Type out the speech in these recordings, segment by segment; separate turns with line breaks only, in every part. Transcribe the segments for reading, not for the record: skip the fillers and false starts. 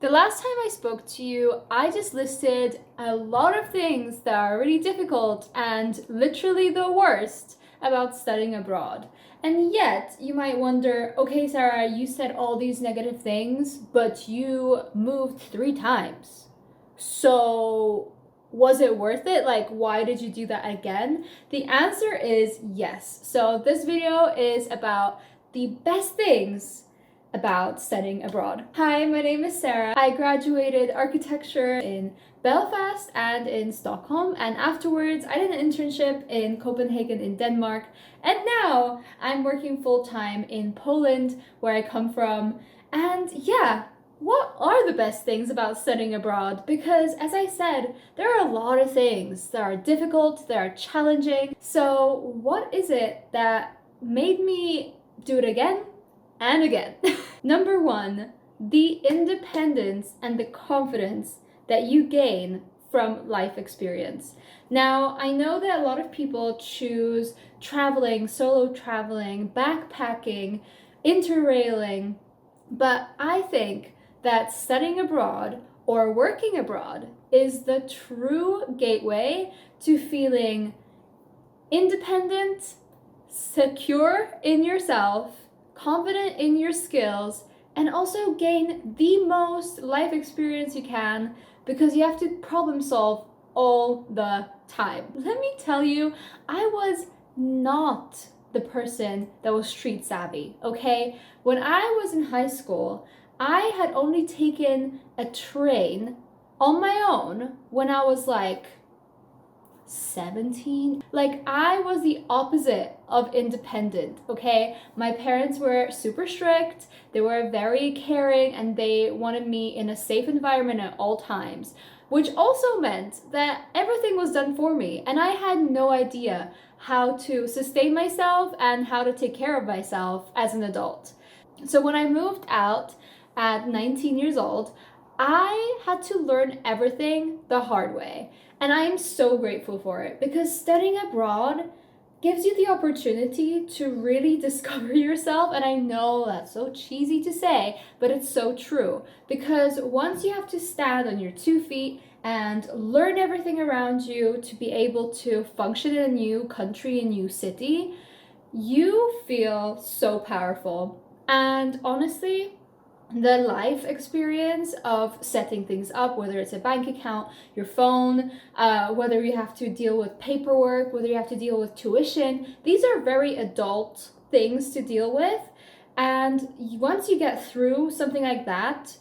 The last time I spoke to you, I just listed a lot of things that are really difficult and literally the worst about studying abroad. And yet, you might wonder, okay, Sarah, you said all these negative things, but you moved 3 times. So, was it worth it? Like, why did you do that again? The answer is yes. So, this video is about the best things about studying abroad. Hi, my name is Sara. I graduated architecture in Belfast and in Stockholm, and afterwards I did an internship in Copenhagen in Denmark, and now I'm working full-time in Poland, where I come from. And yeah, what are the best things about studying abroad? Because as I said, there are a lot of things that are difficult, that are challenging. So what is it that made me do it again and again? Number one, the independence and the confidence that you gain from life experience. Now, I know that a lot of people choose traveling, solo traveling, backpacking, interrailing, but I think that studying abroad or working abroad is the true gateway to feeling independent, secure in yourself, confident in your skills, and also gain the most life experience you can, because you have to problem solve all the time. Let me tell you, I was not the person that was street savvy, okay? When I was in high school, I had only taken a train on my own when I was like 17. Like, I was the opposite of independent, okay? My parents were super strict, they were very caring, and they wanted me in a safe environment at all times, which also meant that everything was done for me, and I had no idea how to sustain myself and how to take care of myself as an adult. So when I moved out at 19 years old, I had to learn everything the hard way. And I am so grateful for it, because studying abroad gives you the opportunity to really discover yourself. And I know that's so cheesy to say, but it's so true. Because once you have to stand on your 2 feet and learn everything around you to be able to function in a new country, a new city, you feel so powerful. And honestly, the life experience of setting things up, whether it's a bank account, your phone, whether you have to deal with paperwork, whether you have to deal with tuition, these are very adult things to deal with. And once you get through something like that,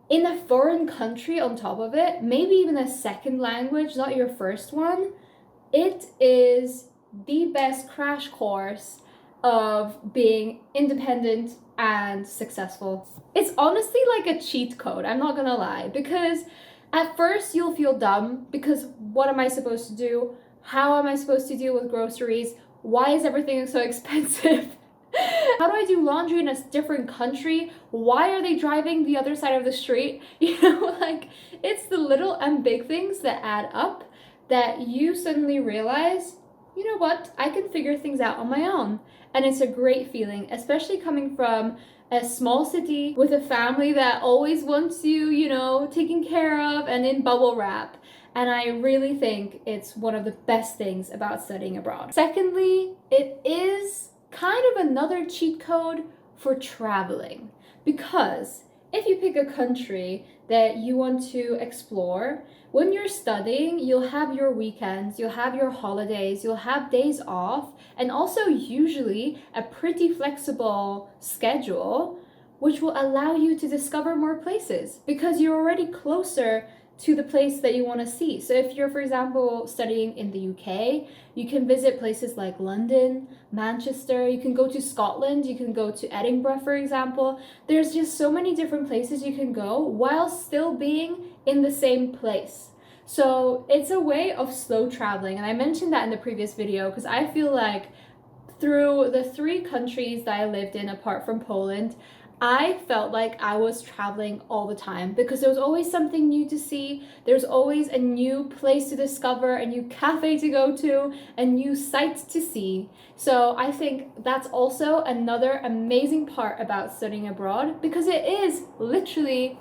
in a foreign country on top of it, maybe even a second language, not your first one, it is the best crash course of being independent and successful. It's honestly like a cheat code, I'm not gonna lie, because at first you'll feel dumb, because what am I supposed to do? How am I supposed to deal with groceries? Why is everything so expensive? How do I do laundry in a different country? Why are they driving the other side of the street? You know, like, it's the little and big things that add up that you suddenly realize, you know what, I can figure things out on my own. And it's a great feeling, especially coming from a small city with a family that always wants you, you know, taken care of and in bubble wrap. And I really think it's one of the best things about studying abroad. Secondly, it is kind of another cheat code for traveling, because if you pick a country that you want to explore, when you're studying, you'll have your weekends, you'll have your holidays, you'll have days off, and also usually a pretty flexible schedule, which will allow you to discover more places because you're already closer to the place that you want to see. So if you're, for example, studying in the UK, you can visit places like London, Manchester, you can go to Scotland, you can go to Edinburgh, for example. There's just so many different places you can go while still being in the same place. So it's a way of slow traveling, and I mentioned that in the previous video because I feel like through the 3 countries that I lived in apart from Poland, I felt like I was traveling all the time, because there was always something new to see. There's always a new place to discover, a new cafe to go to, a new site to see. So I think that's also another amazing part about studying abroad, because it is literally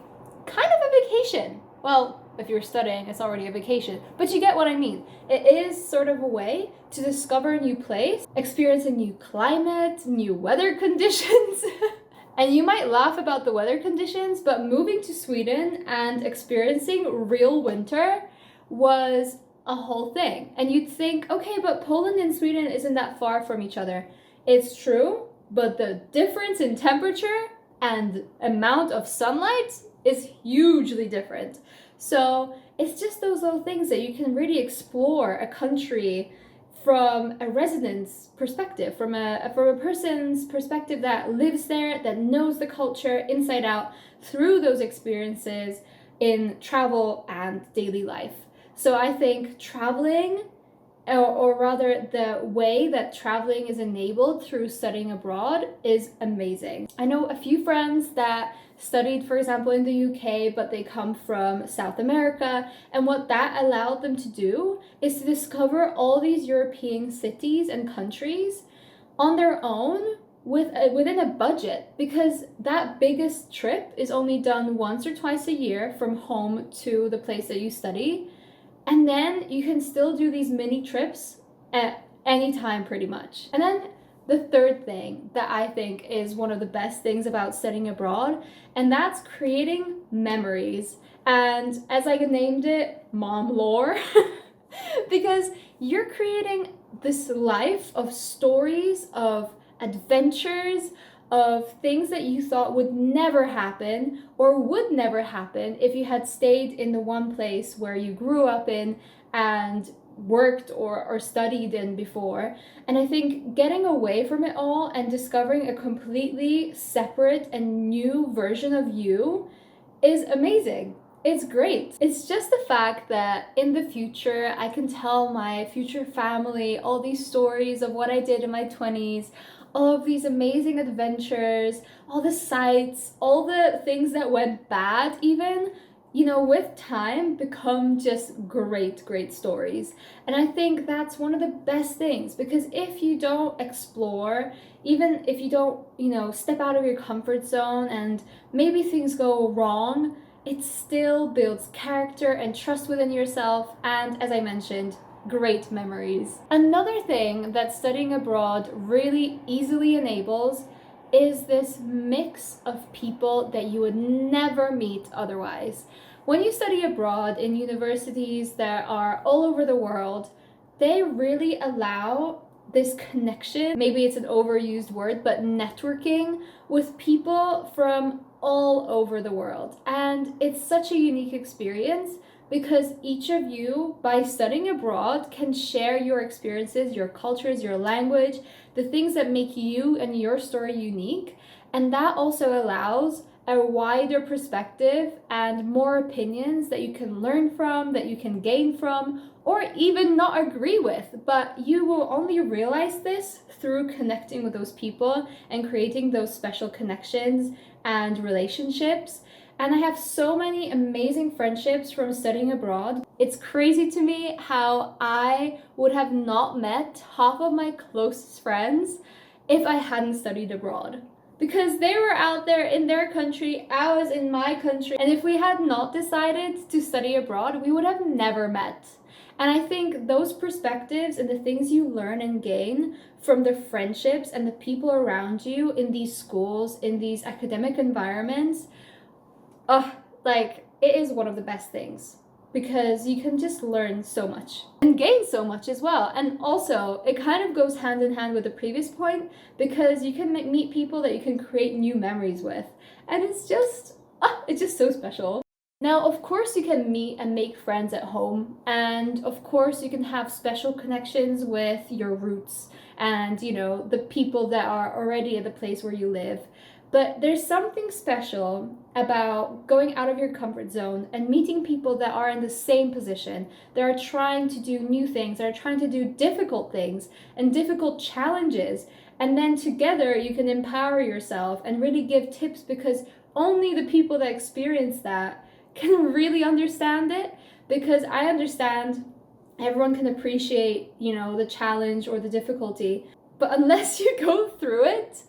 kind of a vacation. Well, if you're studying, it's already a vacation, but you get what I mean. It is sort of a way to discover a new place, experience a new climate, new weather conditions. And you might laugh about the weather conditions, but moving to Sweden and experiencing real winter was a whole thing. And you'd think, okay, but Poland and Sweden isn't that far from each other. It's true, but the difference in temperature and amount of sunlight is hugely different. So it's just those little things that you can really explore a country from a resident's perspective, from a person's perspective that lives there, that knows the culture inside out through those experiences in travel and daily life. So I think traveling, or rather the way that traveling is enabled through studying abroad, is amazing. I know a few friends that studied, for example, in the UK, but they come from South America, and what that allowed them to do is to discover all these European cities and countries on their own within a budget, because that biggest trip is only done once or twice a year from home to the place that you study. And then you can still do these mini trips at any time pretty much. And then the third thing that I think is one of the best things about studying abroad, and that's creating memories. And as I named it, mom lore, because you're creating this life of stories, of adventures, of things that you thought would never happen or would never happen if you had stayed in the one place where you grew up in and worked or studied in before. And I think getting away from it all and discovering a completely separate and new version of you is amazing. It's great. It's just the fact that in the future, I can tell my future family all these stories of what I did in my 20s, all of these amazing adventures, all the sights, all the things that went bad even, with time become just great, great stories. And I think that's one of the best things, because if you don't explore, even if you don't, step out of your comfort zone and maybe things go wrong, it still builds character and trust within yourself, and as I mentioned, great memories. Another thing that studying abroad really easily enables is this mix of people that you would never meet otherwise. When you study abroad in universities that are all over the world, they really allow this connection, maybe it's an overused word, but networking with people from all over the world. And it's such a unique experience, because each of you, by studying abroad, can share your experiences, your cultures, your language, the things that make you and your story unique. And that also allows a wider perspective and more opinions that you can learn from, that you can gain from, or even not agree with. But you will only realize this through connecting with those people and creating those special connections and relationships. And I have so many amazing friendships from studying abroad. It's crazy to me how I would have not met half of my closest friends if I hadn't studied abroad. Because they were out there in their country, I was in my country. And if we had not decided to study abroad, we would have never met. And I think those perspectives and the things you learn and gain from the friendships and the people around you in these schools, in these academic environments, it is one of the best things, because you can just learn so much and gain so much as well. And also, it kind of goes hand in hand with the previous point, because you can meet people that you can create new memories with. And it's just so special. Now, of course, you can meet and make friends at home. And of course, you can have special connections with your roots and, the people that are already at the place where you live. But there's something special about going out of your comfort zone and meeting people that are in the same position, that are trying to do new things, that are trying to do difficult things and difficult challenges. And then together you can empower yourself and really give tips, because only the people that experience that can really understand it. Because I understand everyone can appreciate, the challenge or the difficulty, but unless you go through it,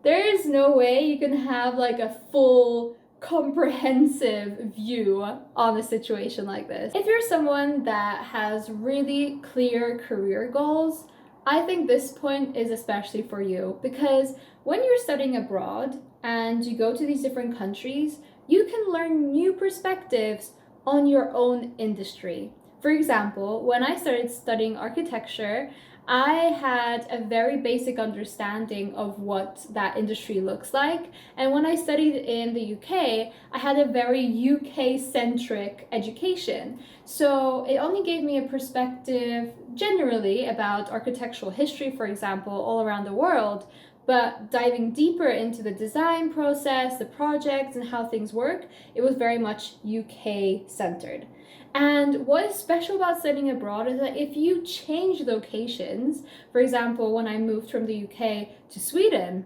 there is no way you can have a full comprehensive view on a situation like this. If you're someone that has really clear career goals, I think this point is especially for you, because when you're studying abroad and you go to these different countries, you can learn new perspectives on your own industry. For example, when I started studying architecture, I had a very basic understanding of what that industry looks like. And when I studied in the UK, I had a very UK-centric education. So it only gave me a perspective generally about architectural history, for example, all around the world. But diving deeper into the design process, the projects, and how things work, it was very much UK-centered. And what is special about studying abroad is that if you change locations, for example, when I moved from the UK to Sweden,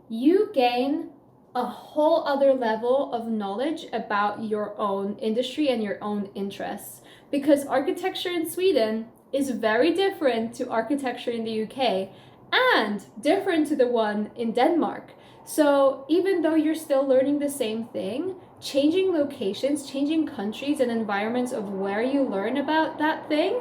you gain a whole other level of knowledge about your own industry and your own interests. Because architecture in Sweden is very different to architecture in the UK and different to the one in Denmark. So even though you're still learning the same thing, changing locations, changing countries and environments of where you learn about that thing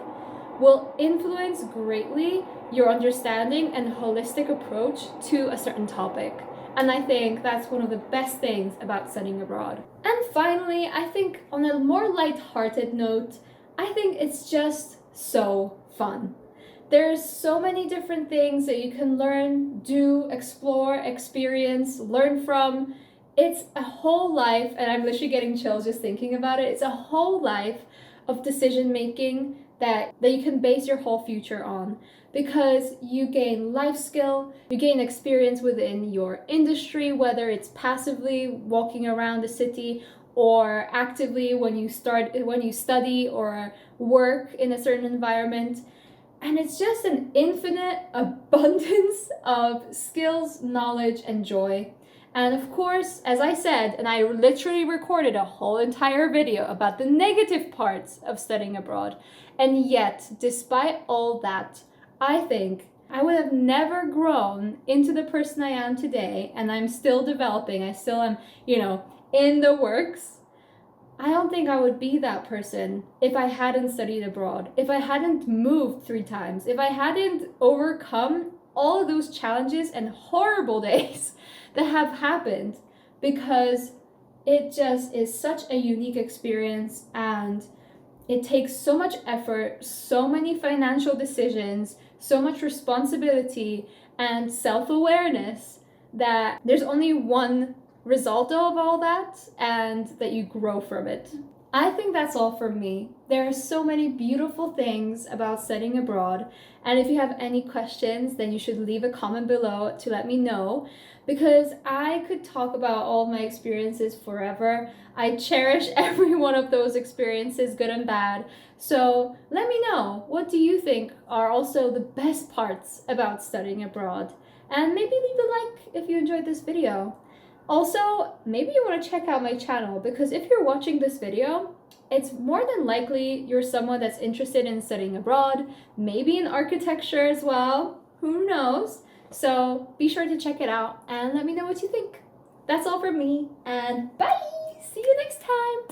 will influence greatly your understanding and holistic approach to a certain topic. And I think that's one of the best things about studying abroad. And finally, I think on a more light-hearted note, I think it's just so fun. There's so many different things that you can learn, do, explore, experience, learn from. It's a whole life, and I'm literally getting chills just thinking about it. It's a whole life of decision making that you can base your whole future on, because you gain life skill, you gain experience within your industry, whether it's passively walking around the city or actively when you study or work in a certain environment. And it's just an infinite abundance of skills, knowledge, and joy. And of course, as I said, and I literally recorded a whole entire video about the negative parts of studying abroad. And yet, despite all that, I think I would have never grown into the person I am today, and I'm still developing. I still am, in the works. I don't think I would be that person if I hadn't studied abroad, if I hadn't moved 3 times, if I hadn't overcome all of those challenges and horrible days that have happened, because it just is such a unique experience and it takes so much effort, so many financial decisions, so much responsibility and self-awareness that there's only one result of all that, and that you grow from it. I think that's all from me. There are so many beautiful things about studying abroad, and if you have any questions, then you should leave a comment below to let me know, because I could talk about all of my experiences forever. I cherish every one of those experiences, good and bad. So let me know, what do you think are also the best parts about studying abroad? And maybe leave a like if you enjoyed this video. Also, maybe you want to check out my channel, because if you're watching this video, it's more than likely you're someone that's interested in studying abroad, maybe in architecture as well, who knows? So be sure to check it out and let me know what you think. That's all from me, and bye! See you next time!